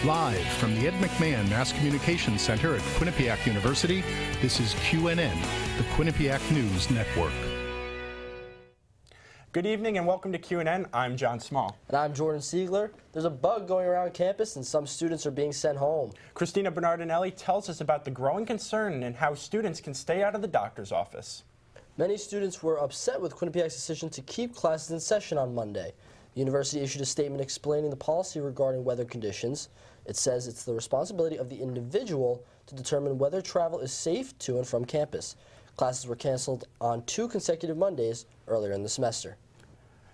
Live from the Ed McMahon Mass Communications Center at Quinnipiac University, this is QNN, the Quinnipiac News Network. Good evening and welcome to QNN. I'm John Small. And I'm Jordan Siegler. There's a bug going around campus and some students are being sent home. Christina Bernardinelli tells us about the growing concern and how students can stay out of the doctor's office. Many students were upset with Quinnipiac's decision to keep classes in session on Monday. The university issued a statement explaining the policy regarding weather conditions. It says it's the responsibility of the individual to determine whether travel is safe to and from campus. Classes were canceled on 2 consecutive Mondays earlier in the semester.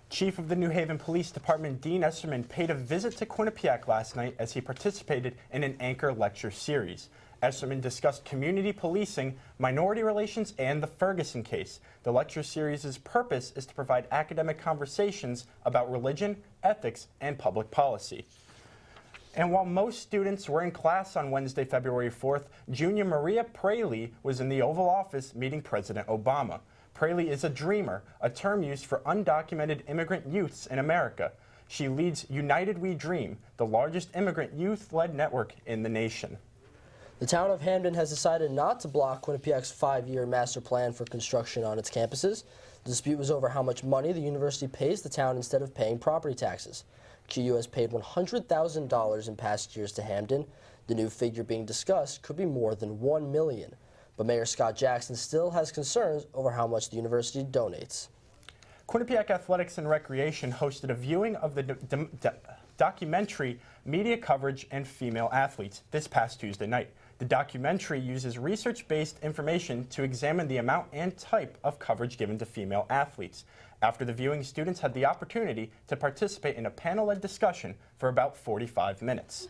Chief of the New Haven Police Department, Dean Esserman, paid a visit to Quinnipiac last night as he participated in an anchor lecture series. Esserman discussed community policing, minority relations, and the Ferguson case. The lecture series' purpose is to provide academic conversations about religion, ethics, and public policy. And while most students were in class on Wednesday, February 4th, junior Maria Praley was in the Oval Office meeting President Obama. Praley is a dreamer, a term used for undocumented immigrant youths in America. She leads United We Dream, the largest immigrant youth-led network in the nation. The town of Hamden has decided not to block Quinnipiac's 5-year master plan for construction on its campuses. The dispute was over how much money the university pays the town instead of paying property taxes. QU has paid $100,000 in past years to Hamden. The new figure being discussed could be more than $1 million. But Mayor Scott Jackson still has concerns over how much the university donates. Quinnipiac Athletics and Recreation hosted a viewing of the documentary Media Coverage and Female Athletes this past Tuesday night. The documentary uses research-based information to examine the amount and type of coverage given to female athletes. After the viewing, students had the opportunity to participate in a panel-led discussion for about 45 minutes.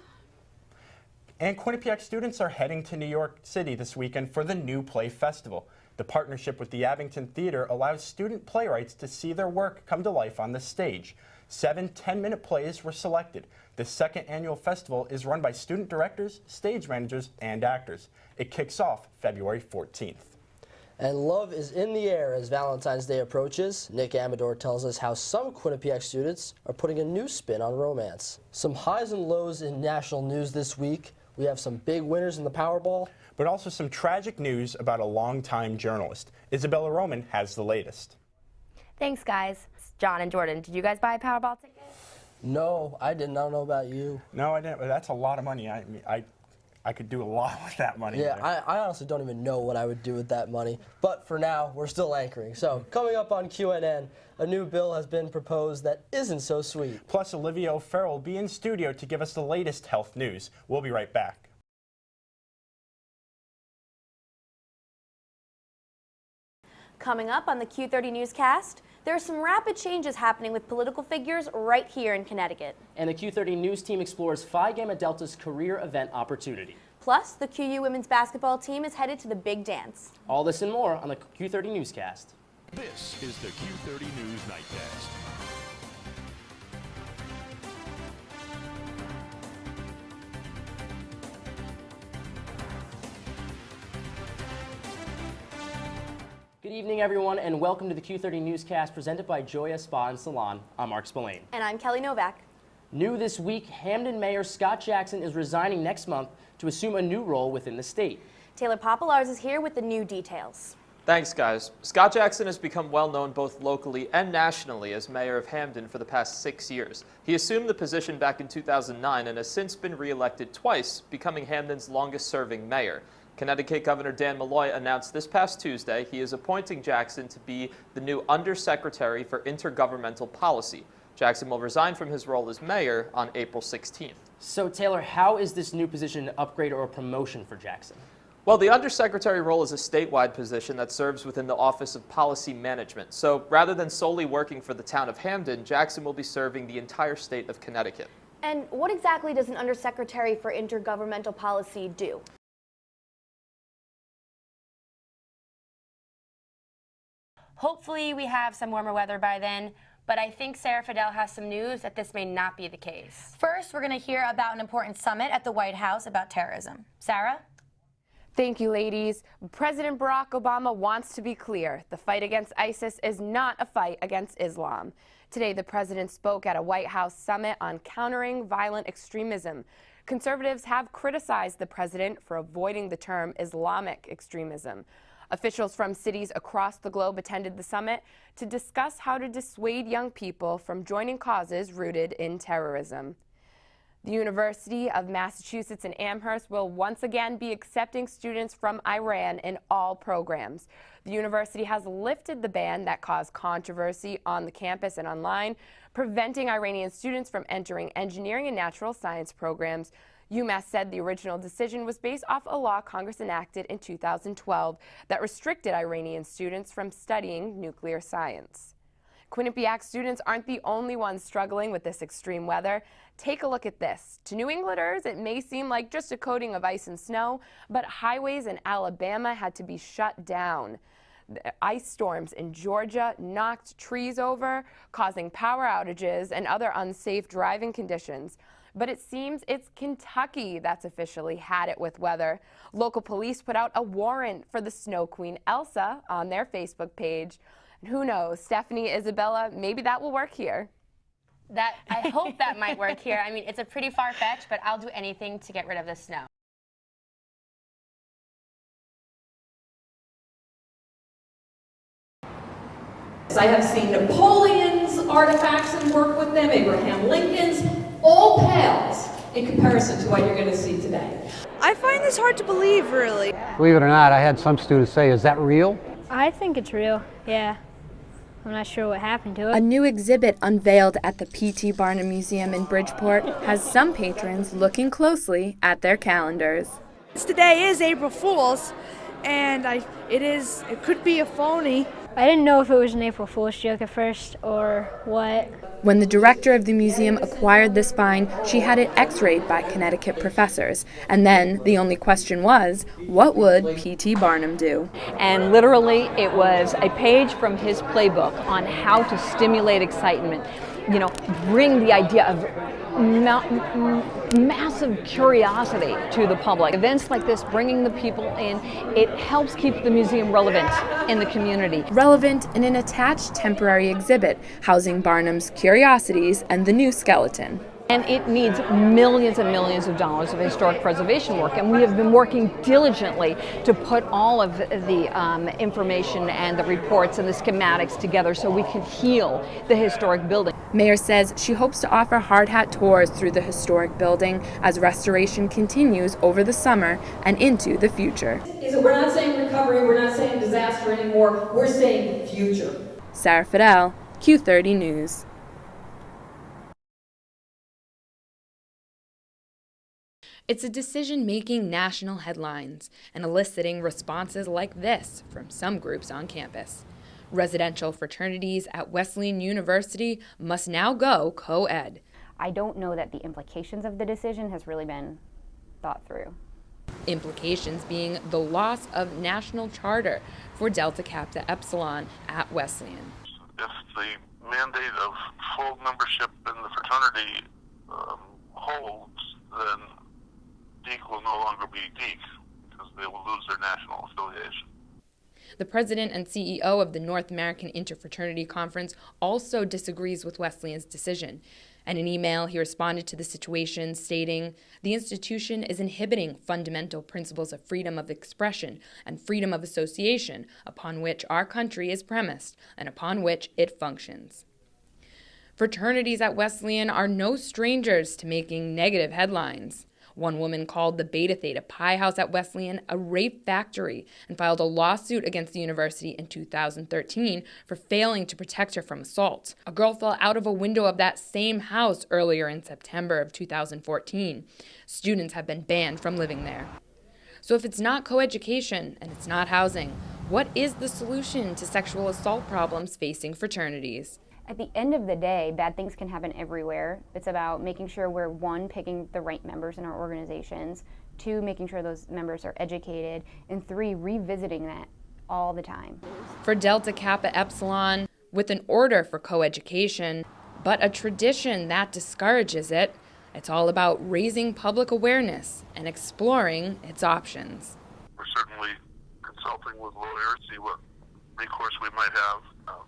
And Quinnipiac students are heading to New York City this weekend for the New Play Festival. The partnership with the Abington Theater allows student playwrights to see their work come to life on the stage. 7 10-minute plays were selected. The second annual festival is run by student directors, stage managers, and actors. It kicks off February 14th. And love is in the air as Valentine's Day approaches. Nick Amador tells us how some Quinnipiac students are putting a new spin on romance. Some highs and lows in national news this week. We have some big winners in the Powerball. But also some tragic news about a longtime journalist. Isabella Roman has the latest. Thanks, guys. John and Jordan, did you guys buy a Powerball ticket? No, I didn't. I don't know about you. No, I didn't. But that's a lot of money. I could do a lot with that money. Yeah, I honestly don't even know what I would do with that money. But for now, we're still anchoring. So coming up on QNN, a new bill has been proposed that isn't so sweet. Plus, Olivia O'Farrell will be in studio to give us the latest health news. We'll be right back. Coming up on the Q30 Newscast, there are some rapid changes happening with political figures right here in Connecticut. And the Q30 News team explores Phi Gamma Delta's career event opportunity. Plus, the QU women's basketball team is headed to the big dance. All this and more on the Q30 Newscast. This is the Q30 News Nightcast. Good evening, everyone, and welcome to the Q30 Newscast presented by Joya Spa and Salon. I'm Mark Spillane. And I'm Kelly Novak. New this week, Hamden Mayor Scott Jackson is resigning next month to assume a new role within the state. Taylor Popolars is here with the new details. Thanks, guys. Scott Jackson has become well known both locally and nationally as mayor of Hamden for the past 6 years. He assumed the position back in 2009 and has since been re-elected twice, becoming Hamden's longest-serving mayor. Connecticut Governor Dan Malloy announced this past Tuesday he is appointing Jackson to be the new Undersecretary for Intergovernmental Policy. Jackson will resign from his role as mayor on April 16th. So, Taylor, how is this new position an upgrade or a promotion for Jackson? Well, the Undersecretary role is a statewide position that serves within the Office of Policy Management. So rather than solely working for the town of Hamden, Jackson will be serving the entire state of Connecticut. And what exactly does an Undersecretary for Intergovernmental Policy do? Hopefully we have some warmer weather by then, but I think Sarah Faidell has some news that this may not be the case. First, we're going to hear about an important summit at the White House about terrorism. Sarah? Thank you, ladies. President Barack Obama wants to be clear. The fight against ISIS is not a fight against Islam. Today, the president spoke at a White House summit on countering violent extremism. Conservatives have criticized the president for avoiding the term Islamic extremism. Officials from cities across the globe attended the summit to discuss how to dissuade young people from joining causes rooted in terrorism. The University of Massachusetts in Amherst will once again be accepting students from Iran in all programs. The university has lifted the ban that caused controversy on the campus and online, preventing Iranian students from entering engineering and natural science programs. UMass said the original decision was based off a law Congress enacted in 2012 that restricted Iranian students from studying nuclear science. Quinnipiac students aren't the only ones struggling with this extreme weather. Take a look at this. To New Englanders, it may seem like just a coating of ice and snow, but highways in Alabama had to be shut down. The ice storms in Georgia knocked trees over, causing power outages and other unsafe driving conditions. But it seems it's Kentucky that's officially had it with weather. Local police put out a warrant for the Snow Queen Elsa on their Facebook page. And who knows, Stephanie, Isabella, maybe that will work here. I hope that might work here. I mean, it's a pretty far-fetched, but I'll do anything to get rid of the snow. I have seen Napoleon's artifacts and work with them, Abraham Lincoln's, all pales in comparison to what you're going to see today. I find this hard to believe, really. Believe it or not, I had some students say, is that real? I think it's real, yeah. I'm not sure what happened to it. A new exhibit unveiled at the P.T. Barnum Museum in Bridgeport has some patrons looking closely at their calendars. Today is April Fool's, and it could be a phony. I didn't know if it was an April Fool's joke at first or what. When the director of the museum acquired this find, she had it x-rayed by Connecticut professors. And then the only question was, what would P.T. Barnum do? And literally, it was a page from his playbook on how to stimulate excitement. You know, bring the idea of massive curiosity to the public. Events like this, bringing the people in, it helps keep the museum relevant in the community. Relevant in an attached temporary exhibit housing Barnum's curiosities and the new skeleton. And it needs millions and millions of dollars of historic preservation work, and we have been working diligently to put all of the information and the reports and the schematics together so we can heal the historic building. Mayor says she hopes to offer hard hat tours through the historic building as restoration continues over the summer and into the future. We're not saying recovery, we're not saying disaster anymore, we're saying future. Sarah Faidell, Q30 News. It's a decision making national headlines and eliciting responses like this from some groups on campus. Residential fraternities at Wesleyan University must now go co-ed. I don't know that the implications of the decision has really been thought through. Implications being the loss of national charter for Delta Kappa Epsilon at Wesleyan. If the mandate of full membership in the fraternity holds, then DEAC will no longer be DEAC because they will lose their national affiliation. The president and CEO of the North American Interfraternity Conference also disagrees with Wesleyan's decision. In an email, he responded to the situation, stating, "The institution is inhibiting fundamental principles of freedom of expression and freedom of association upon which our country is premised and upon which it functions." Fraternities at Wesleyan are no strangers to making negative headlines. One woman called the Beta Theta Pi House at Wesleyan a rape factory and filed a lawsuit against the university in 2013 for failing to protect her from assault. A girl fell out of a window of that same house earlier in September of 2014. Students have been banned from living there. So if it's not coeducation and it's not housing, what is the solution to sexual assault problems facing fraternities? At the end of the day, bad things can happen everywhere. It's about making sure we're, one, picking the right members in our organizations, two, making sure those members are educated, and three, revisiting that all the time. For Delta Kappa Epsilon, with an order for coeducation, but a tradition that discourages it, it's all about raising public awareness and exploring its options. We're certainly consulting with lawyers, see what recourse we might have.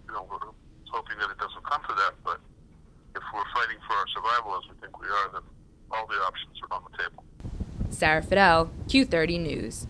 We're hoping that it doesn't come to that, but if we're fighting for our survival as we think we are, then all the options are on the table. Sarah Faidell, Q30 News.